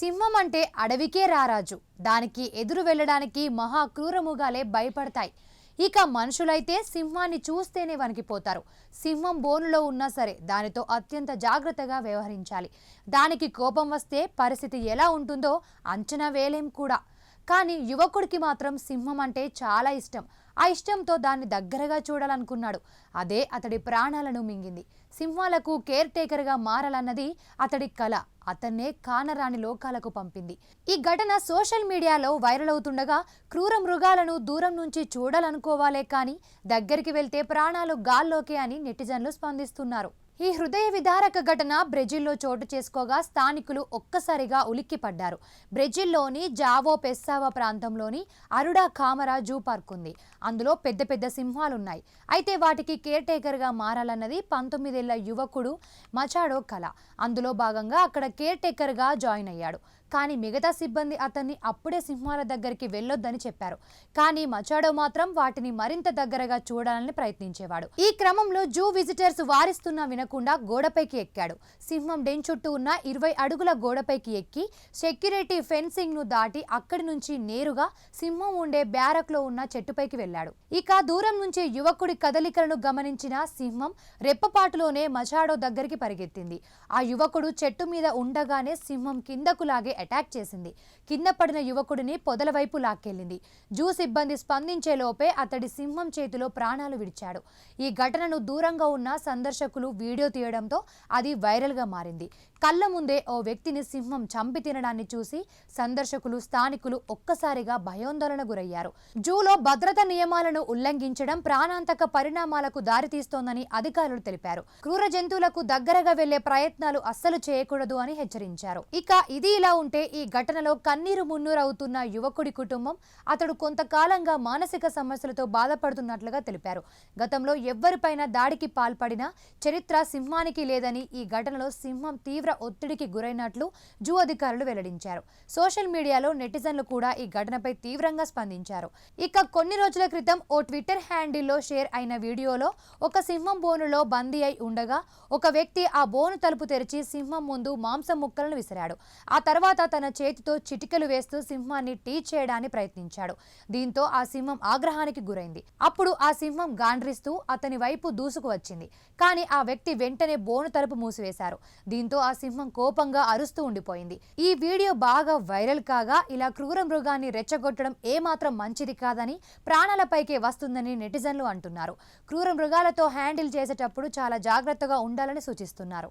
సింహం అంటే అడవికే రారాజు. దానికి ఎదురు వెళ్ళడానికి మహా క్రూరముగాలే భయపడతాయి. ఇక మనుషులైతే సింహాన్ని చూస్తేనే వణికిపోతారు. సింహం బోనులో ఉన్నా సరే దానితో అత్యంత జాగ్రత్తగా వ్యవహరించాలి. దానికి కోపం వస్తే పరిస్థితి ఎలా ఉంటుందో అంచనా వేయలేం కూడా. కానీ యువకుడికి మాత్రం సింహం అంటే చాలా ఇష్టం. ఆ ఇష్టంతో దాన్ని దగ్గరగా చూడాలనుకున్నాడు. అదే అతడి ప్రాణాలను మింగింది. సింహాలకు కేర్ టేకర్గా మారాలన్నది అతడి కల. అతన్నే కానరాని లోకాలకు పంపింది. ఈ ఘటన సోషల్ మీడియాలో వైరల్ అవుతుండగా క్రూర మృగాలను దూరం నుంచి చూడాలనుకోవాలే కానీ దగ్గరికి వెళ్తే ప్రాణాలు గాల్లోకే అని నెటిజన్లు స్పందిస్తున్నారు. ఈ హృదయ విదారక ఘటన బ్రెజిల్లో చోటు చేసుకోగా స్థానికులు ఒక్కసారిగా ఉలిక్కిపడ్డారు. బ్రెజిల్లోని జావో పెస్సావా ప్రాంతంలోని అరుడా కామరా జూ పార్క్ ఉంది. అందులో పెద్ద పెద్ద సింహాలున్నాయి. అయితే వాటికి కేర్ టేకర్గా మారాలన్నది 19 ఏళ్ల యువకుడు మచాడో కల. అందులో భాగంగా అక్కడ కేర్ టేకర్గా జాయిన్ అయ్యాడు. కానీ మిగతా సిబ్బంది అతన్ని అప్పుడే సింహాల దగ్గరికి వెళ్ళొద్దని చెప్పారు. కానీ మచాడో మాత్రం వాటిని మరింత దగ్గరగా చూడాలని ప్రయత్నించేవాడు. ఈ క్రమంలో జూ విజిటర్స్ వారిస్తున్నా వినకుండా గోడపైకి ఎక్కాడు. సింహం డెన్ చుట్టూ ఉన్న 20 అడుగుల గోడపైకి ఎక్కి సెక్యూరిటీ ఫెన్సింగ్ ను దాటి అక్కడి నుంచి నేరుగా సింహం ఉండే బ్యారక్ లో ఉన్న చెట్టుపైకి వెళ్ళాడు. ఇక దూరం నుంచి యువకుడి కదలికలను గమనించిన సింహం రెప్పపాటులోనే మచాడో దగ్గరికి పరిగెత్తింది. ఆ యువకుడు చెట్టు మీద ఉండగానే సింహం కిందకు లాగే అటాక్ చేసింది. కింద పడిన యువకుడిని పొదల వైపు లాక్కెళ్లింది. జూ సిబ్బంది స్పందించే లోపే అతడి సింహం చేతిలో ప్రాణాలు విడిచాడు. ఈ ఘటనను దూరంగా ఉన్న సందర్శకులు వీడియో తీయడంతో అది వైరల్ గా మారింది. కళ్ళ ముందే ఓ వ్యక్తిని సింహం చంపి తినడాన్ని చూసి సందర్శకులు, స్థానికులు ఒక్కసారిగా భయాందోళన గురయ్యారు. జూలో భద్రతా నియమాలను ఉల్లంఘించడం ప్రాణాంతక పరిణామాలకు దారితీస్తోందని అధికారులు తెలిపారు. క్రూర జంతువులకు దగ్గరగా వెళ్లే ప్రయత్నాలు అస్సలు చేయకూడదు అని హెచ్చరించారు. ఇక ఇది ఇలా ఉంటే ఈ ఘటనలో కన్నీరు మున్నూరు అవుతున్న యువకుడి కుటుంబం అతడు కొంతకాలంగా మానసిక సమస్యలతో బాధపడుతున్నట్లుగా తెలిపారు. గతంలో ఎవ్వరిపైన దాడికి పాల్పడిన చరిత్ర సింహానికి లేదని, ఈ ఘటనలో సింహం తీవ్ర ఒత్తిడికి గురైనట్లు జూ అధికారులు వెల్లడించారు. సోషల్ మీడియాలో నెటిజన్లు కూడా ఈ ఘటనపై తీవ్రంగా స్పందించారు. ఇక కొన్ని రోజుల క్రితం ఓ ట్విట్టర్ హ్యాండిల్లో షేర్ అయిన వీడియోలో ఒక సింహం బోనులో బందీ అయి ఉండగా ఒక వ్యక్తి ఆ బోను తలుపు తెరిచి సింహం ముందు మాంసం ముక్కలను విసిరాడు. ఆ తర్వాత తన చేతితో చిటికెలు వేస్తూ సింహాన్ని టీచ్ చేయడానికి ప్రయత్నించాడు. దీంతో ఆ సింహం ఆగ్రహానికి గురైంది. అప్పుడు ఆ సింహం గాండ్రిస్తూ అతని వైపు దూసుకు వచ్చింది. కానీ ఆ వ్యక్తి వెంటనే బోను తలుపు మూసివేశారు. దీంతో ఆ సింహం కోపంగా అరుస్తూ ఉండిపోయింది. ఈ వీడియో బాగా వైరల్ కాగా ఇలా క్రూర మృగాన్ని రెచ్చగొట్టడం ఏమాత్రం మంచిది కాదని, ప్రాణాలపైకే వస్తుందని నెటిజన్లు అంటున్నారు. క్రూర మృగాలతో హ్యాండిల్ చేసేటప్పుడు చాలా జాగ్రత్తగా ఉండాలని సూచిస్తున్నారు.